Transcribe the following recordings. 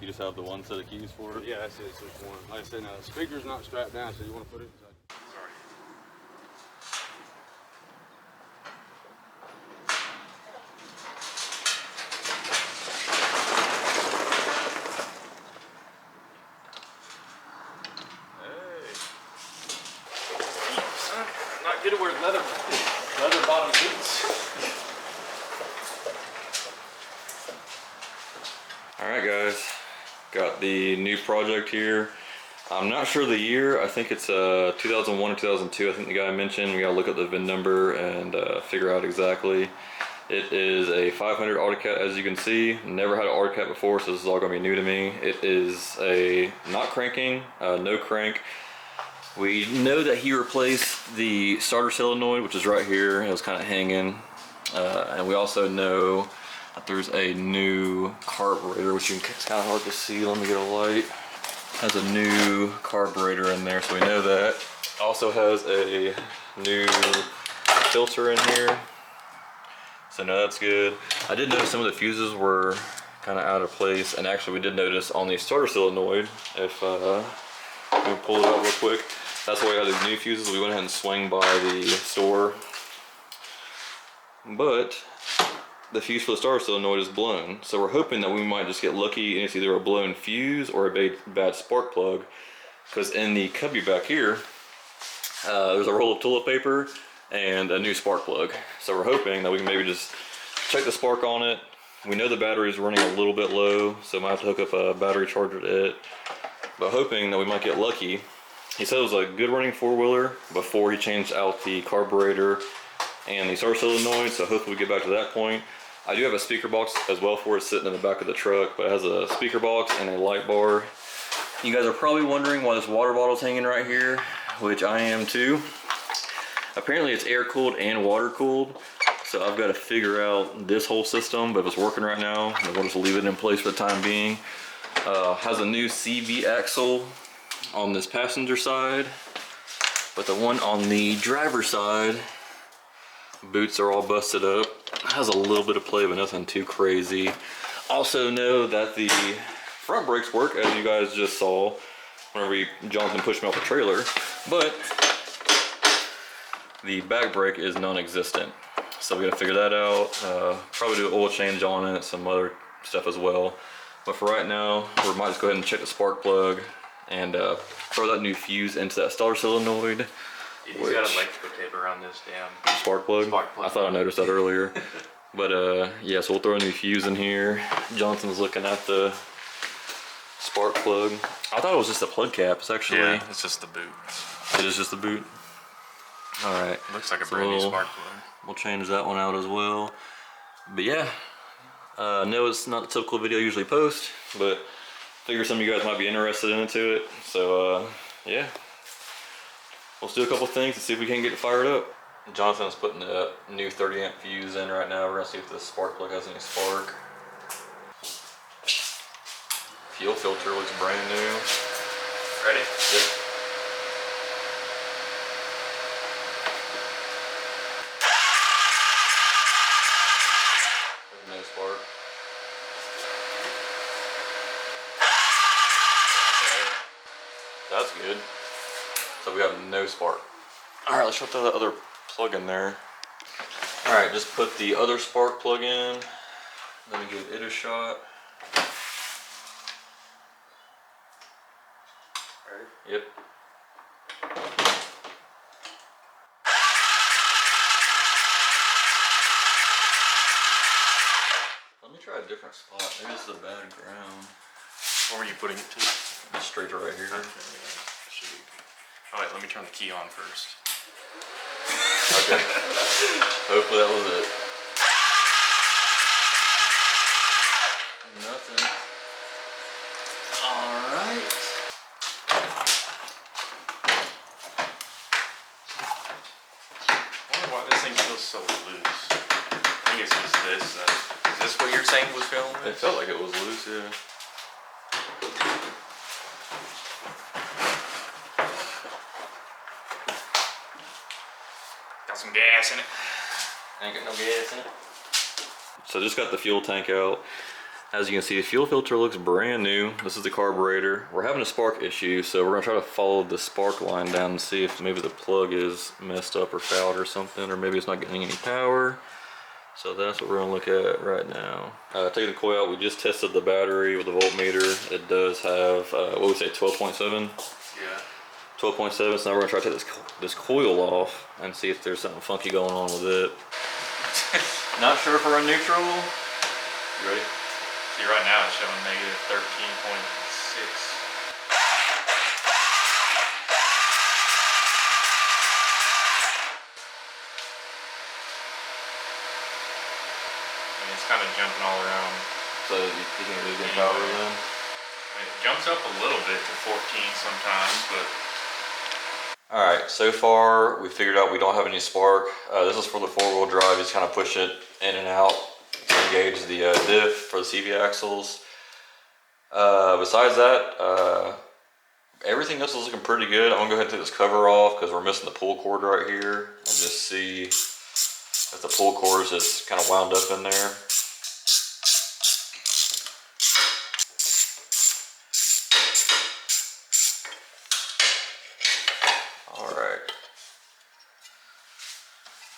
You just have the one set of keys for it? Yeah, that's it. It's just one. Like I said, now the speaker's not strapped down, so you want to put it inside. Sorry. Hey. Not good to wear leather bottom boots. Alright guys, got the new project here. I'm not sure the year. I think it's 2001 or 2002. I think the guy mentioned. We gotta look up the VIN number and figure out exactly. It is a 500 AutoCat, as you can see. Never had an AutoCat before, so this is all gonna be new to me. It is a not cranking, no crank. We know that he replaced the starter solenoid, which is right here. It was kind of hanging, and we also know that there's a new carburetor, which it's kind of hard to see. Let me get a light. Has a new carburetor in there, so we know that. Also has a new filter in here, so no, that's good. I did notice some of the fuses were kind of out of place, and actually we did notice on the starter solenoid, if we pull it out real quick, that's why we got these new fuses. We went ahead and swung by the store, but the fuse for the starter solenoid is blown, so we're hoping that we might just get lucky and it's either a blown fuse or a bad spark plug, because in the cubby back here there's a roll of toilet paper and a new spark plug. So we're hoping that we can maybe just check the spark on it. We know the battery is running a little bit low, so I might have to hook up a battery charger to it, but hoping that we might get lucky. He said it was a good running four-wheeler before he changed out the carburetor and the starter solenoid, so hopefully we get back to that point. I do have a speaker box as well for it sitting in the back of the truck, but it has a speaker box and a light bar. You guys are probably wondering why this water bottle is hanging right here, which I am too. Apparently it's air cooled and water cooled, so I've got to figure out this whole system, but if it's working right now, we'll just leave it in place for the time being. Has a new CV axle on this passenger side, but the one on the driver's side, boots are all busted up. Has a little bit of play, but nothing too crazy. Also know that the front brakes work, as you guys just saw whenever Jonathan pushed me off the trailer, but the back brake is non-existent. So we gotta figure that out. Probably do an oil change on it, some other stuff as well. But for right now, we might just go ahead and check the spark plug and throw that new fuse into that starter solenoid. He's got electrical tape around this damn spark plug. I thought I noticed that earlier. But yeah, so we'll throw a new fuse in here. Jonathan's looking at the spark plug. I thought it was just a plug cap. It's actually... Yeah, it's just the boot. It is just the boot? Alright. Looks like a brand new spark plug. We'll change that one out as well. But yeah, no, it's not the typical video I usually post, but figure some of you guys might be interested into it. So yeah. Let's do a couple things and see if we can get it fired up. Jonathan's putting a new 30 amp fuse in right now. We're gonna see if the spark plug has any spark. Fuel filter looks brand new. Ready? Yep. There's no spark. That's good. So we have no spark. Alright, let's throw the other plug in there. Alright, just put the other spark plug in. Let me give it a shot. Ready? Yep. Let me try a different spot. Maybe this is a bad ground. Where were you putting it to? Just straight to right here. Alright, let me turn the key on first. Okay. Hopefully that was it. Nothing. Alright. I wonder why this thing feels so loose. I think it's just this. Is this what you're saying was feeling loose? It felt like it was loose, yeah. Got some gas in it. Ain't got no gas in it. So just got the fuel tank out. As you can see, the fuel filter looks brand new. This is the carburetor. We're having a spark issue, so we're gonna try to follow the spark line down and see if maybe the plug is messed up or fouled or something, or maybe it's not getting any power. So that's what we're gonna look at right now. Taking the coil out, we just tested the battery with the voltmeter. It does have, what would we say, 12.7? Yeah. 12.7, so now we're gonna try to take this coil off and see if there's something funky going on with it. Not sure if we're in neutral. You ready? See, right now it's showing negative 13.6. I mean, it's kind of jumping all around. So you think it's getting power then? It jumps up a little bit to 14 sometimes, but... Alright, so far we figured out we don't have any spark. This is for the four-wheel drive. You just kind of push it in and out to engage the diff for the CV axles. Besides that, everything else is looking pretty good. I'm gonna go ahead and take this cover off because we're missing the pull cord right here, and just see if the pull cord is just kind of wound up in there. Alright.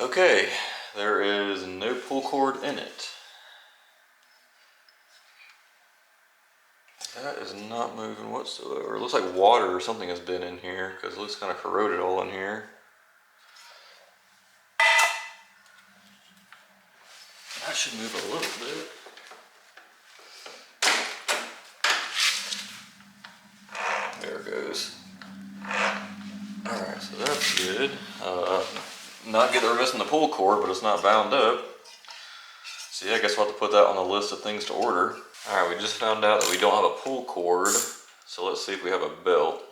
Okay, there is no pull cord in it. That is not moving whatsoever. It looks like water or something has been in here because it looks kind of corroded all in here. That should move a little bit. There it goes. Alright, so that's good. Not good that we're missing the pull cord, but it's not bound up. So yeah, I guess we'll have to put that on the list of things to order. Alright, we just found out that we don't have a pull cord, so let's see if we have a belt.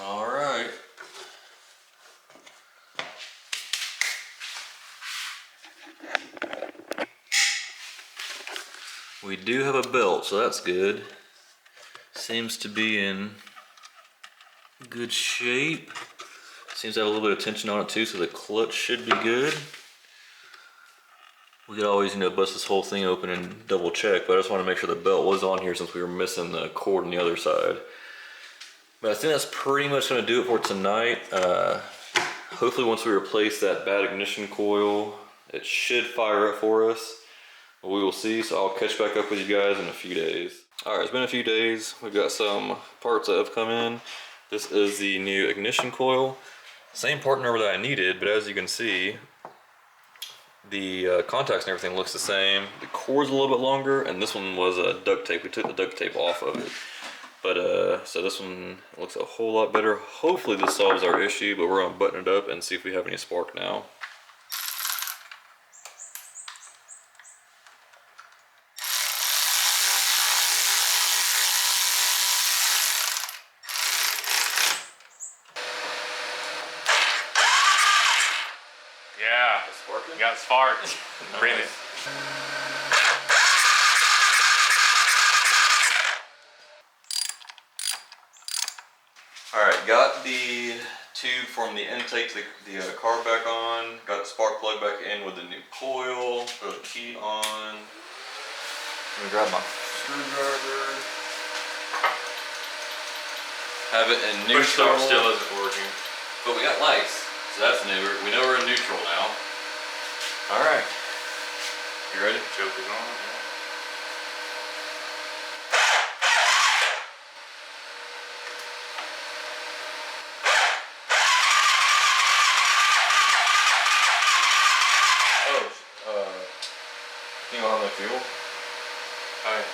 Alright. We do have a belt, so that's good. Seems to be in good shape. Seems to have a little bit of tension on it too, so the clutch should be good. We could always, bust this whole thing open and double check, but I just want to make sure the belt was on here since we were missing the cord on the other side. But I think that's pretty much going to do it for tonight. Hopefully once we replace that bad ignition coil, it should fire up for us. But we will see, so I'll catch back up with you guys in a few days. Alright, it's been a few days. We've got some parts that have come in. This is the new ignition coil. Same part number that I needed, but as you can see, the contacts and everything looks the same. The cord's a little bit longer, and this one was duct tape. We took the duct tape off of it. But, so this one looks a whole lot better. Hopefully this solves our issue, but we're gonna button it up and see if we have any spark now. Yeah, Sparking? got sparks. Bring it. Alright, got the tube from the intake to the carb back on. Got the spark plug back in with the new coil. Put the key on. I'm gonna grab my screwdriver. Have it in neutral. Push start still isn't working. But we got lights, so that's new. We know we're in neutral now. Alright. You ready? Choke is on. You know how they fuel? Alright.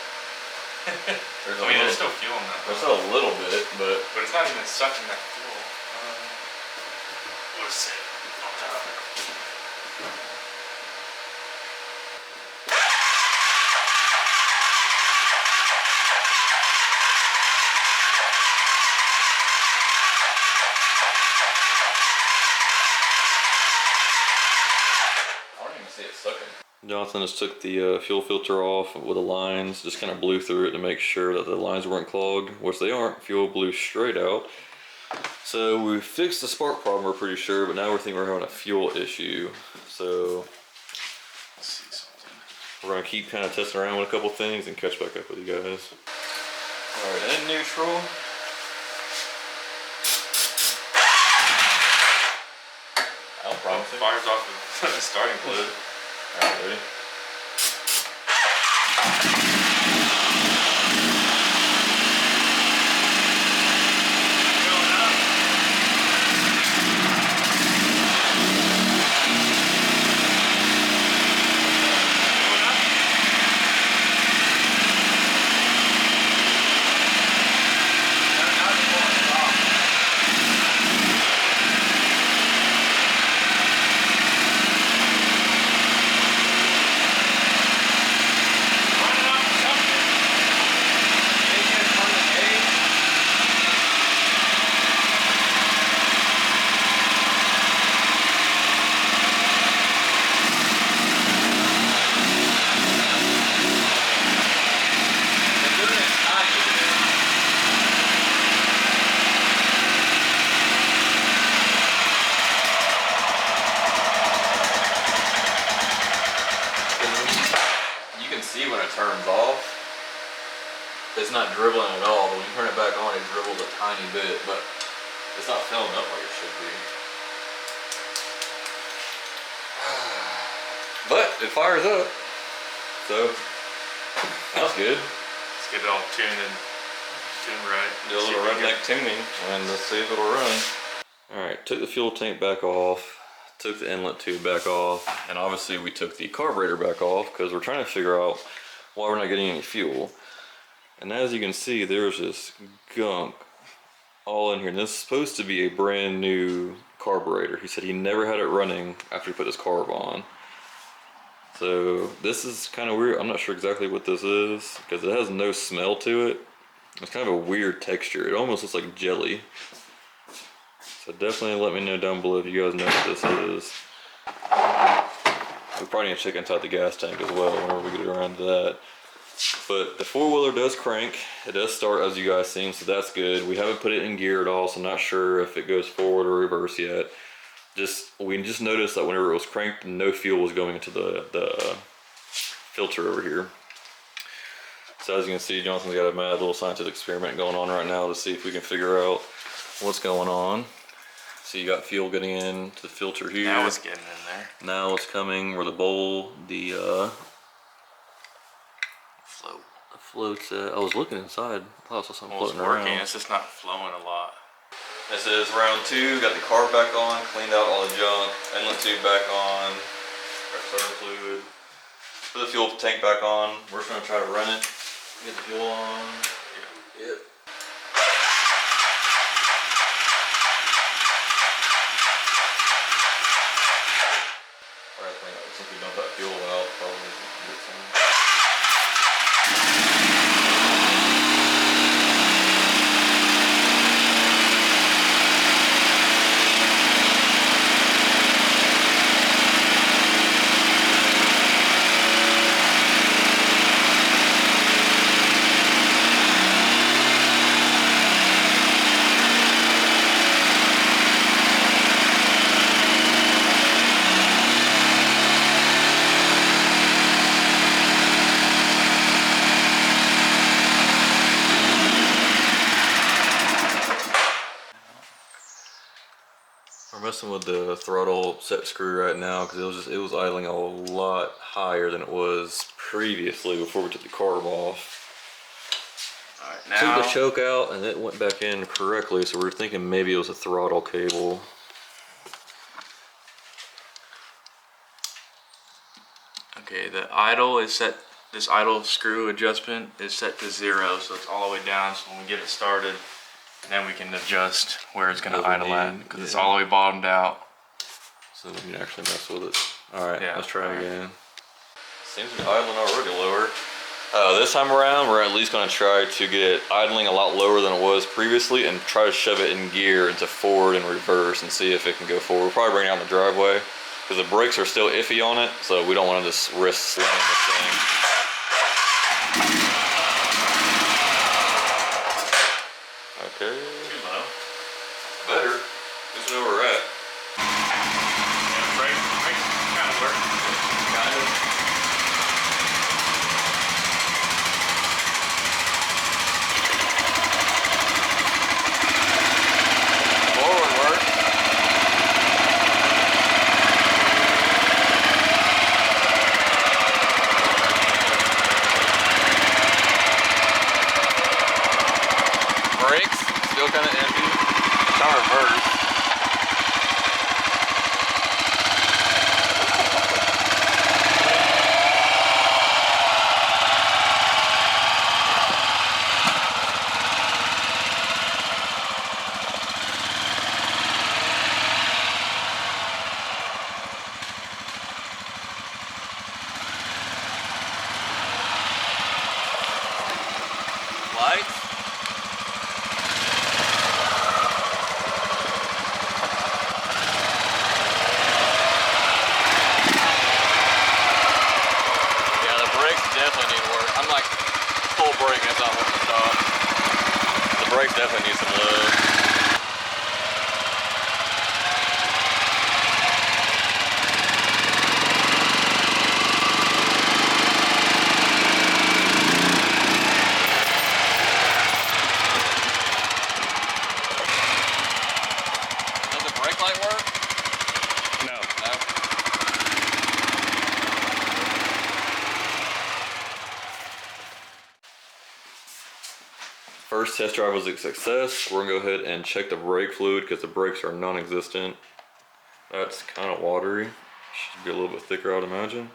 There's still fuel in that. There's still a little bit, but it's not even sucking that fuel. What is it? I don't even see it sucking. Jonathan just took the fuel filter off with the lines, just kind of blew through it to make sure that the lines weren't clogged, which they aren't. Fuel blew straight out. So we fixed the spark problem, we're pretty sure, but now we're thinking we're having a fuel issue. So Let's see something. we're gonna keep kind of testing around with a couple things and catch back up with you guys. All right, in neutral. Oh, fires off with the starting fluid. All right, ready? Turns off. It's not dribbling at all, but when you turn it back on, it dribbles a tiny bit, but it's not filling up like it should be. But it fires up, so that's good. Let's get it all tuned right. Do a little redneck tuning, and let's see if it'll run. All right, took the fuel tank back off, took the inlet tube back off, and obviously we took the carburetor back off because we're trying to figure out why we're not getting any fuel. And as you can see, there's this gunk all in here. And this is supposed to be a brand new carburetor. He said he never had it running after he put his carb on. So this is kind of weird. I'm not sure exactly what this is because it has no smell to it. It's kind of a weird texture. It almost looks like jelly. So definitely let me know down below if you guys know what this is. We probably need to check inside the gas tank as well whenever we get around to that. But the four-wheeler does crank. It does start, as you guys seen, so that's good. We haven't put it in gear at all, so I'm not sure if it goes forward or reverse yet. We just noticed that whenever it was cranked, no fuel was going into the filter over here. So as you can see, Jonathan's got a mad little scientific experiment going on right now to see if we can figure out what's going on. So you got fuel getting into the filter here. Now it's getting in there. Now it's coming where the bowl, the floats. I was looking inside. I thought I saw something floating around. It's just not flowing a lot. This is round 2. Got the carb back on, cleaned out all the junk, inlet tube back on, got starter fluid, put the fuel tank back on. We're just gonna try to run it, get the fuel on. Yep. Since we dump that fuel out, probably get some. We're messing with the throttle set screw right now because it was idling a lot higher than it was previously before we took the carb off. All right, now took the choke out and it went back in correctly, so we're thinking maybe it was a throttle cable. okay, the idle is set. This idle screw adjustment is set to 0, so it's all the way down. So when we get it started, and then we can adjust where it's going to idle at because it's all the way bottomed out. So we can actually mess with it. Alright, Yeah, let's try again. Seems to be idling already lower. This time around, we're at least going to try to get it idling a lot lower than it was previously and try to shove it in gear into forward and reverse and see if it can go forward. We'll probably bring it down the driveway because the brakes are still iffy on it, so we don't want to just risk slamming this thing. Okay. Too low. still kind of empty. Try reverse. Lights. Yeah, the brakes definitely need work. I'm like full brake and it's not wanting to stop. The brakes definitely need some love. Does the brake light work? No. No. First test drive was a success. We're gonna go ahead and check the brake fluid because the brakes are non-existent. That's kind of watery. Should be a little bit thicker, I would imagine.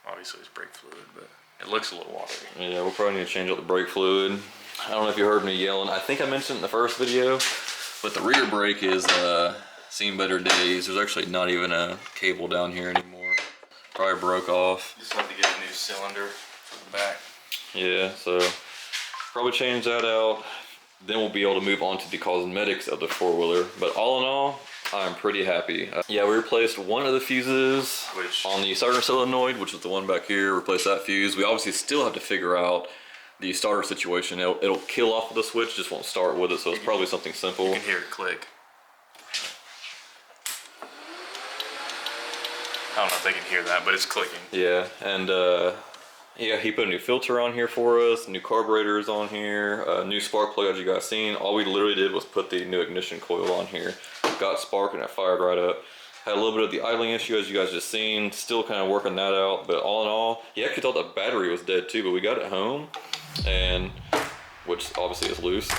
Obviously it's brake fluid, but it looks a little watery. Yeah, we'll probably need to change out the brake fluid. I don't know if you heard me yelling. I think I mentioned it in the first video, but the rear brake is seen better days. There's actually not even a cable down here anymore. Probably broke off. Just have to get a new cylinder for the back. Yeah, so probably change that out. Then we'll be able to move on to the cosmetics of the four-wheeler. But all in all, I'm pretty happy. Yeah, we replaced one of the fuses on the starter solenoid, which is the one back here. Replace that fuse. We obviously still have to figure out the starter situation. It'll kill off with the switch, just won't start with it. So it's probably something simple. You can hear it click. I don't know if they can hear that, but it's clicking. Yeah, and yeah, he put a new filter on here for us, new carburetors on here, new spark plug as you guys seen. All we literally did was put the new ignition coil on here. Got spark and it fired right up. Had a little bit of the idling issue as you guys just seen. Still kind of working that out, but all in all, he actually thought the battery was dead too, but we got it home, and which obviously is loose.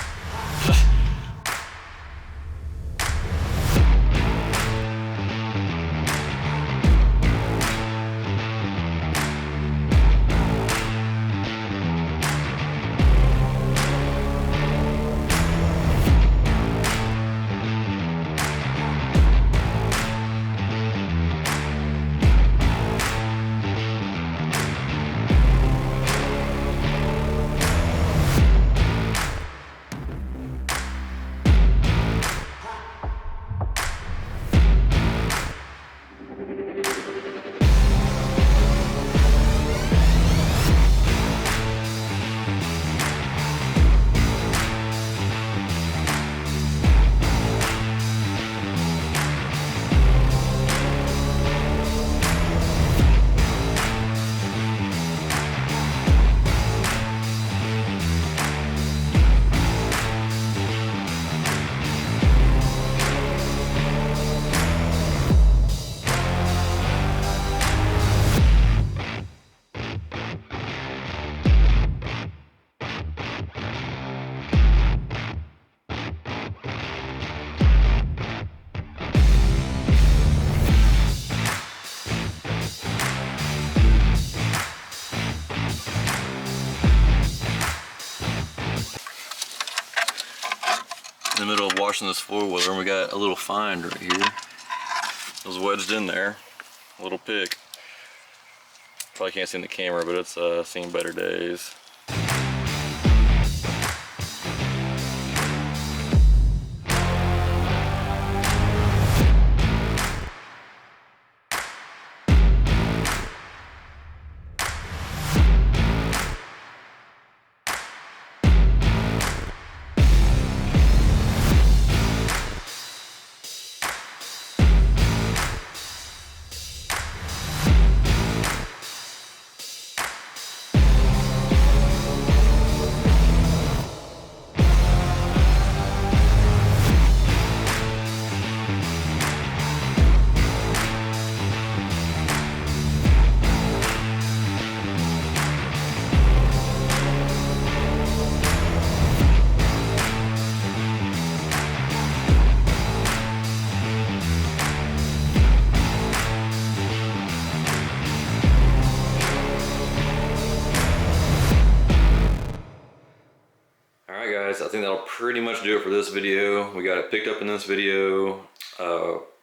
In the middle of washing this four-wheeler, and we got a little find right here. It was wedged in there, a little pick. Probably can't see in the camera, but it's seen better days. guys, I think that'll pretty much do it for this video. We got it picked up in this video,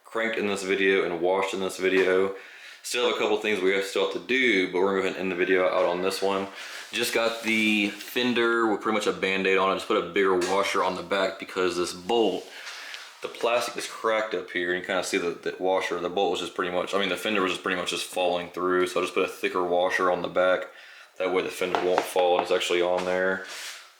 cranked in this video, and washed in this video. Still have a couple things we still have to do, but we're gonna go ahead and end the video out on this one. Just got the fender with pretty much a band-aid on it. Just put a bigger washer on the back because this bolt, the plastic is cracked up here, and you kind of see the washer. The bolt was just pretty much, I mean, the fender was just pretty much just falling through, so I just put a thicker washer on the back. That way the fender won't fall, and it's actually on there.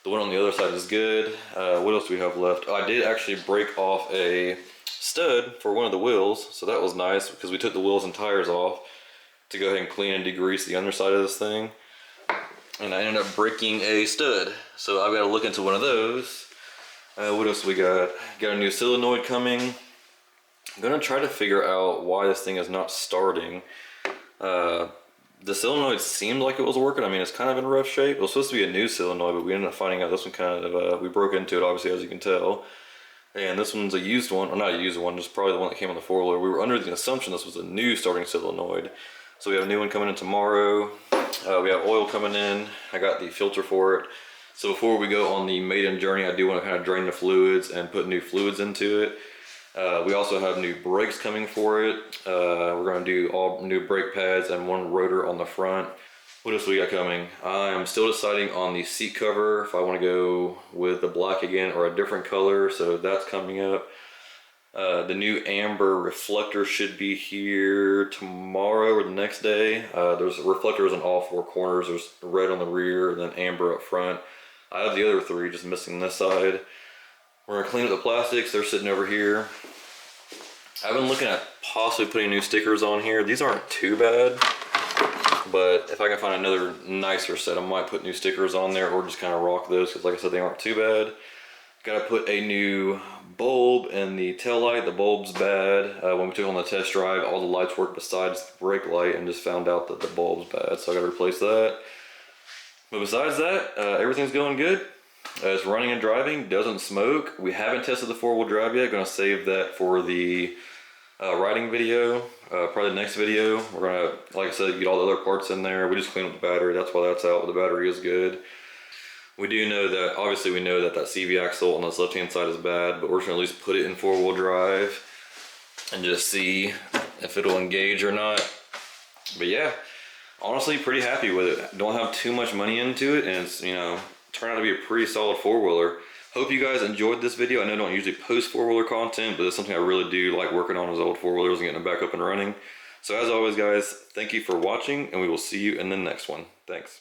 The one on the other side is good. What else do we have left? I did actually break off a stud for one of the wheels, so that was nice because we took the wheels and tires off to go ahead and clean and degrease the underside of this thing. And I ended up breaking a stud, so I've got to look into one of those. What else we got? Got a new solenoid coming. I'm gonna try to figure out why this thing is not starting. The solenoid seemed like it was working. I mean, it's kind of in rough shape. It was supposed to be a new solenoid, but we ended up finding out this one kind of, we broke into it, obviously, as you can tell. And this one's a used one, or not a used one, just probably the one that came on the 4-wheeler. We were under the assumption this was a new starting solenoid. So we have a new one coming in tomorrow. We have oil coming in. I got the filter for it. So before we go on the maiden journey, I do want to kind of drain the fluids and put new fluids into it. We also have new brakes coming for it. We're going to do all new brake pads and one rotor on the front. What else we got coming? I am still deciding on the seat cover, if I want to go with the black again or a different color, so that's coming up. The new amber reflector should be here tomorrow or the next day. There's reflectors on all 4 corners. There's red on the rear and then amber up front. I have the other 3 just missing this side. We're gonna clean up the plastics. They're sitting over here. I've been looking at possibly putting new stickers on here. These aren't too bad, but if I can find another nicer set, I might put new stickers on there or just kind of rock those because like I said, they aren't too bad. Gotta put a new bulb in the tail light. The bulb's bad. When we took on the test drive, all the lights work besides the brake light, and just found out that the bulb's bad, so I gotta replace that. But besides that, everything's going good. It's running and driving, doesn't smoke. We haven't tested the 4-wheel drive yet. Gonna save that for the riding video, probably the next video. We're gonna, like I said, get all the other parts in there. We just cleaned up the battery. That's why that's out. The battery is good. We do know that, obviously we know that that CV axle on this left-hand side is bad, but we're just gonna at least put it in 4-wheel drive and just see if it'll engage or not. But yeah, honestly, pretty happy with it. Don't have too much money into it, and it's, you know, turned out to be a pretty solid 4-wheeler. Hope you guys enjoyed this video. I know I don't usually post 4-wheeler content, but it's something I really do like working on is old 4-wheelers and getting them back up and running. So as always, guys, thank you for watching, and we will see you in the next one. Thanks.